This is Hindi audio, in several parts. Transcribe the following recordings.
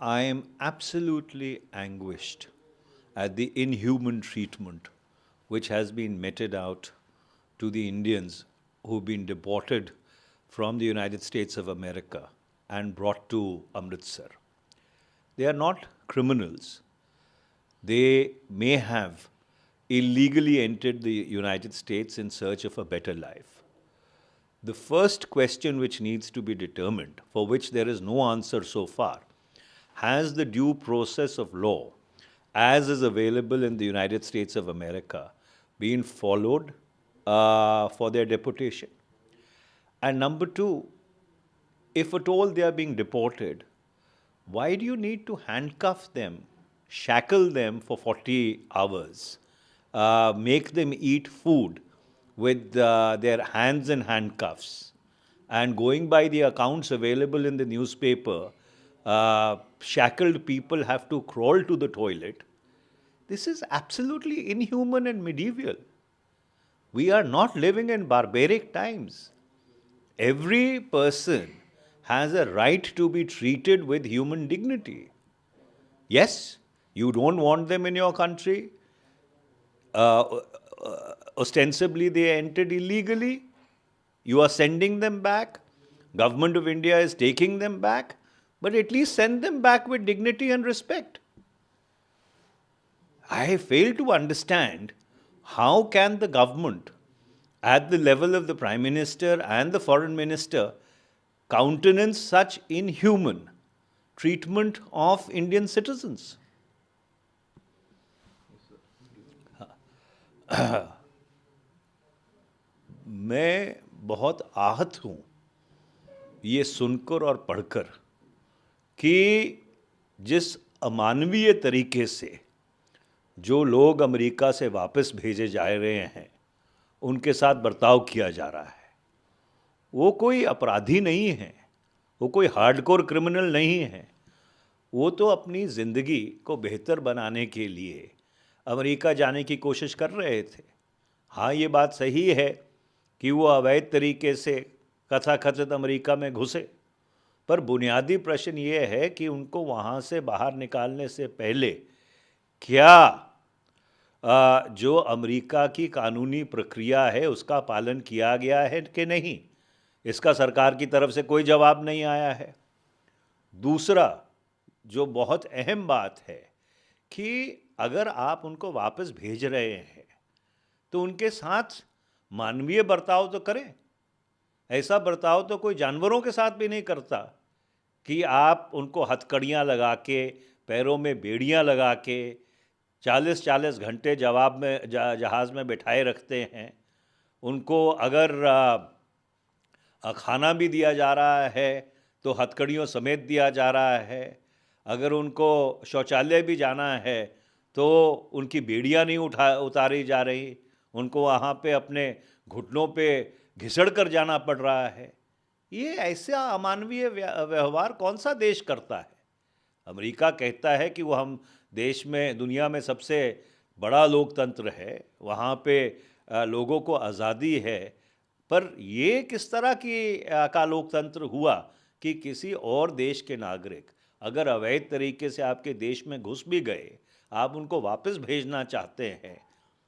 I am absolutely anguished at the inhuman treatment which has been meted out to the Indians who've been deported from the United States of America and brought to Amritsar. They are not criminals. They may have illegally entered the United States in search of a better life. The first question which needs to be determined, for which there is no answer so far, has the due process of law, as is available in the United States of America, been followed for their deportation? And number two, if at all they are being deported, why do you need to handcuff them, shackle them for 40 hours, make them eat food with their hands in handcuffs? And going by the accounts available in the newspaper, shackled people have to crawl to the toilet. This is absolutely inhuman and medieval. We are not living in barbaric times. Every person has a right to be treated with human dignity. Yes, you don't want them in your country. Ostensibly, they entered illegally. You are sending them back. Government of India is taking them back. But at least send them back with dignity and respect. I fail to understand how can the government, at the level of the Prime Minister and the Foreign Minister, countenance such inhuman treatment of Indian citizens. मैं बहुत आहत हूँ ये सुनकर और पढ़कर कि जिस अमानवीय तरीके से जो लोग अमेरिका से वापस भेजे जा रहे हैं उनके साथ बर्ताव किया जा रहा है। वो कोई अपराधी नहीं है, वो कोई हार्डकोर क्रिमिनल नहीं है। वो तो अपनी ज़िंदगी को बेहतर बनाने के लिए अमेरिका जाने की कोशिश कर रहे थे। हाँ, ये बात सही है कि वो अवैध तरीके से कथाकथित अमेरिका में घुसे, पर बुनियादी प्रश्न ये है कि उनको वहाँ से बाहर निकालने से पहले क्या जो अमेरिका की कानूनी प्रक्रिया है उसका पालन किया गया है कि नहीं, इसका सरकार की तरफ से कोई जवाब नहीं आया है। दूसरा, जो बहुत अहम बात है कि अगर आप उनको वापस भेज रहे हैं तो उनके साथ मानवीय बर्ताव तो करें। ऐसा बर्ताव तो कोई जानवरों के साथ भी नहीं करता कि आप उनको हथकड़ियाँ लगा के, पैरों में बेड़ियाँ लगा के 40-40 घंटे जहाज़ में बिठाए रखते हैं। उनको अगर खाना भी दिया जा रहा है तो हथकड़ियों समेत दिया जा रहा है। अगर उनको शौचालय भी जाना है तो उनकी बेड़ियाँ नहीं उतारी जा रही, उनको वहाँ पे अपने घुटनों पे घिसड़ कर जाना पड़ रहा है। ये ऐसा अमानवीय व्यवहार कौन सा देश करता है? अमेरिका कहता है कि वो हम देश में दुनिया में सबसे बड़ा लोकतंत्र है, वहाँ पे लोगों को आज़ादी है, पर ये किस तरह का लोकतंत्र हुआ कि किसी और देश के नागरिक अगर अवैध तरीके से आपके देश में घुस भी गए, आप उनको वापस भेजना चाहते हैं,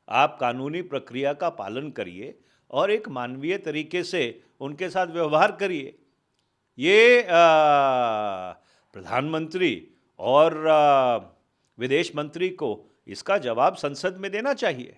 आप कानूनी प्रक्रिया का पालन करिए और एक मानवीय तरीके से उनके साथ व्यवहार करिए। ये प्रधानमंत्री और विदेश मंत्री को इसका जवाब संसद में देना चाहिए।